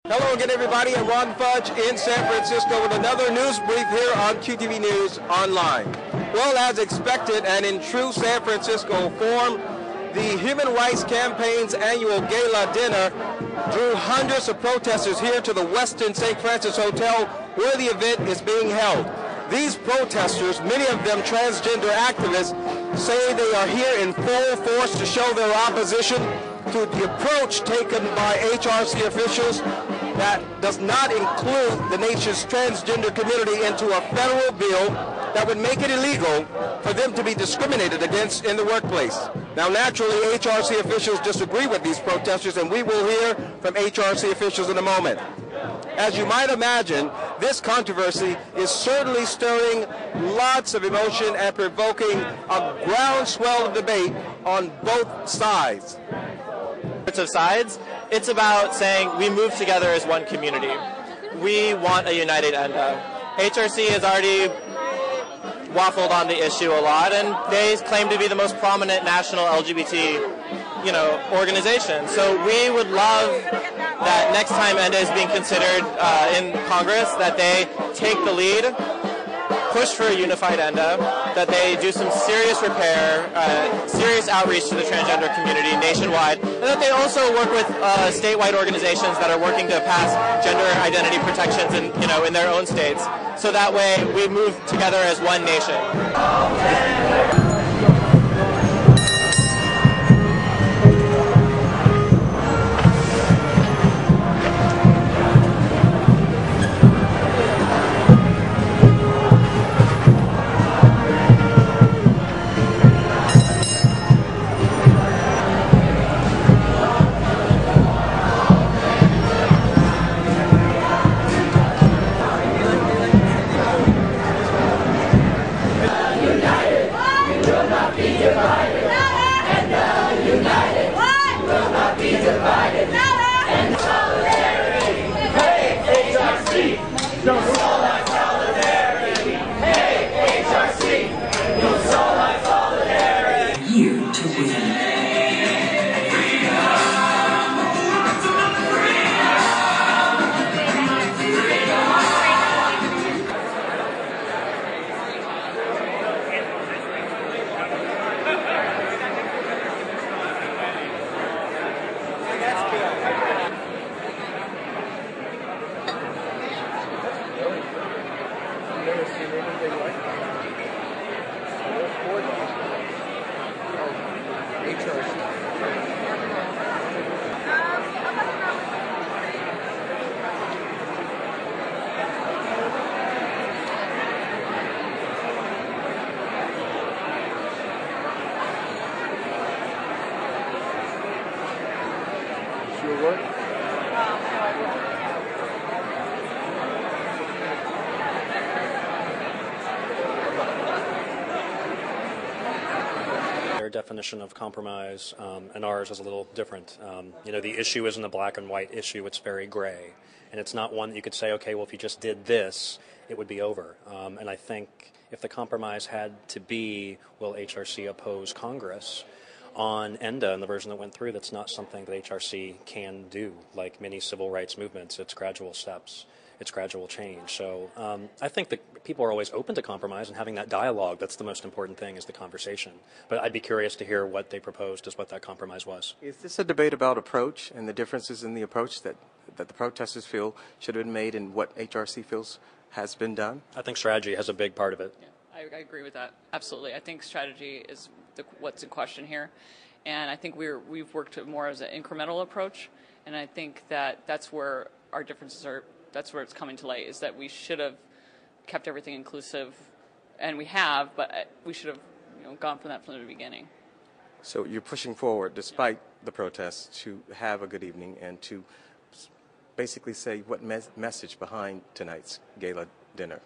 Hello again, everybody. I'm Ron Fudge in San Francisco with another news brief here on QTV News Online. Well, as expected and in true San Francisco form, the Human Rights Campaign's annual gala dinner drew hundreds of protesters here to the Westin St. Francis Hotel where the event is being held. These protesters, many of them transgender activists, say they are here in full force to show their opposition to the approach taken by HRC officials that does not include the nation's transgender community into a federal bill that would make it illegal for them to be discriminated against in the workplace. Now, naturally, HRC officials disagree with these protesters, and we will hear from HRC officials in a moment. As you might imagine, this controversy is certainly stirring lots of emotion and provoking a groundswell of debate on both sides. Of sides, it's about saying we move together as one community. We want a united ENDA. HRC has already waffled on the issue a lot, and they claim to be the most prominent national LGBT, organization. So we would love that next time ENDA is being considered in Congress, that they take the lead, push for a unified ENDA, that they do some serious repair, serious outreach to the transgender community nationwide, and that they also work with statewide organizations that are working to pass gender identity protections in their own states, so that way we move together as one nation. Their definition of compromise and ours is a little different. The issue isn't a black and white issue, it's very gray. And it's not one that you could say, okay, well, if you just did this, it would be over. And I think if the compromise had to be, will HRC oppose Congress on ENDA and the version that went through, that's not something that HRC can do. Like many civil rights movements, it's gradual steps. It's gradual change. So I think that people are always open to compromise, and having that dialogue, that's the most important thing, is the conversation. But I'd be curious to hear what they proposed as what that compromise was. Is this a debate about approach and the differences in the approach that the protesters feel should have been made and what HRC feels has been done? I think strategy has a big part of it. Yeah, I agree with that. Absolutely. I think strategy is what's in question here. And I think we've worked more as an incremental approach. And I think that's where our differences are. That's where it's coming to light, is that we should have kept everything inclusive, and we have, but we should have gone from that from the beginning. So you're pushing forward, despite the protests, to have a good evening and to basically say what message behind tonight's gala dinner.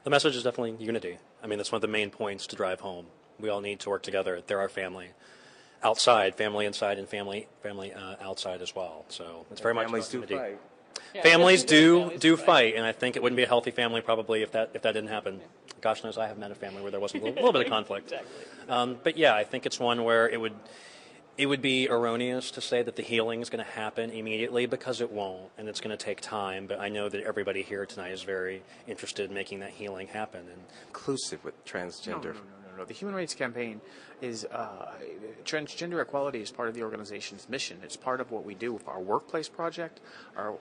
The message is definitely unity. I mean, that's one of the main points to drive home. We all need to work together. They're our family. Outside, family inside, and family outside as well. So it's very much about unity. Fight. Yeah, families do fight, and I think it wouldn't be a healthy family probably if that didn't happen. Gosh knows I have met a family where there was a little bit of conflict. Exactly. But yeah, I think it's one where It would be erroneous to say that the healing is going to happen immediately, because it won't, and it's going to take time. But I know that everybody here tonight is very interested in making that healing happen. And Inclusive with transgender. No. The Human Rights Campaign is transgender equality is part of the organization's mission. It's part of what we do with our workplace project, our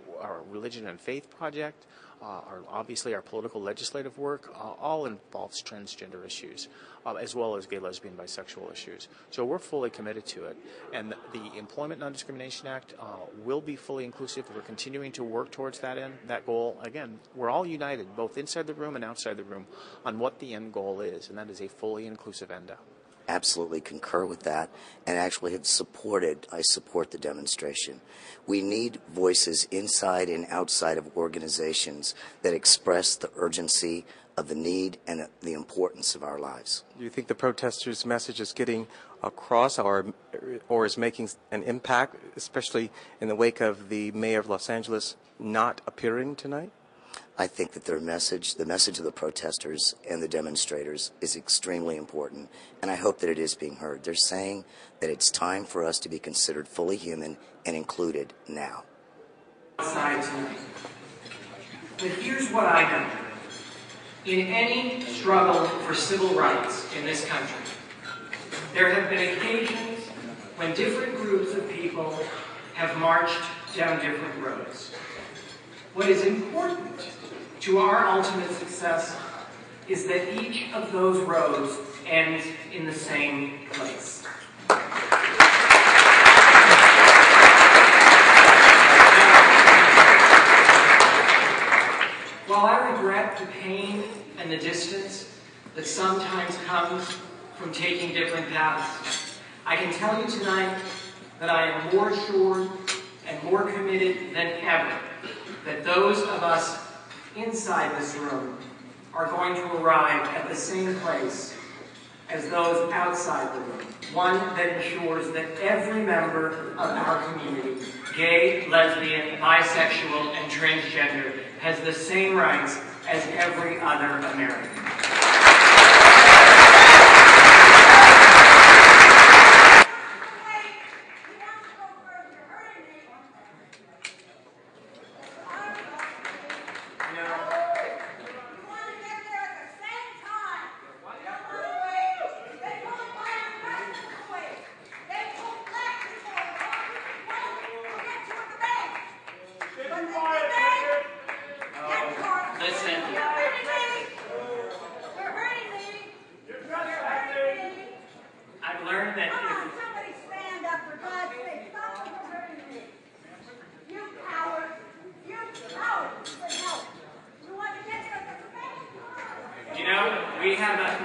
religion and faith project, obviously our political legislative work. All involves transgender issues, as well as gay, lesbian, bisexual issues. So we're fully committed to it. And the Employment Non-Discrimination Act will be fully inclusive. We're continuing to work towards that end, that goal. Again, we're all united, both inside the room and outside the room, on what the end goal is, and that is a fully inclusive ENDA. Absolutely concur with that, and actually I support the demonstration. We need voices inside and outside of organizations that express the urgency of the need and the importance of our lives. Do you think the protesters' message is getting across or is making an impact, especially in the wake of the mayor of Los Angeles not appearing tonight? I think that the message of the protesters and the demonstrators is extremely important, and I hope that it is being heard. They're saying that it's time for us to be considered fully human and included now. Outside tonight. But here's what I know. In any struggle for civil rights in this country, there have been occasions when different groups of people have marched down different roads. What is important to our ultimate success is that each of those roads ends in the same place. While I regret the pain and the distance that sometimes comes from taking different paths, I can tell you tonight that I am more sure and more committed than ever that those of us inside this room are going to arrive at the same place as those outside the room. One that ensures that every member of our community, gay, lesbian, bisexual, and transgender, has the same rights as every other American.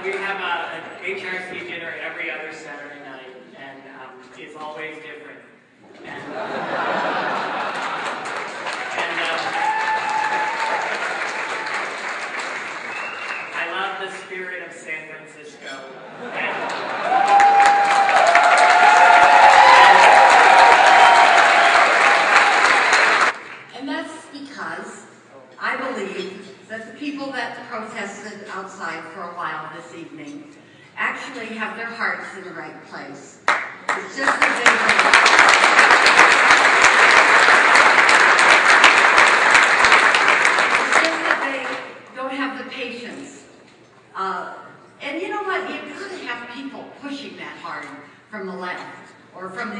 We have a HRC dinner every other Saturday night, and it's always different. I love the spirit of San Francisco. And that's because I believe that the people that protested outside for a while this evening actually have their hearts in the right place. It's just that they don't have the patience. And you know what? You've got to have people pushing that hard from the left or from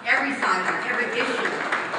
every side on every issue.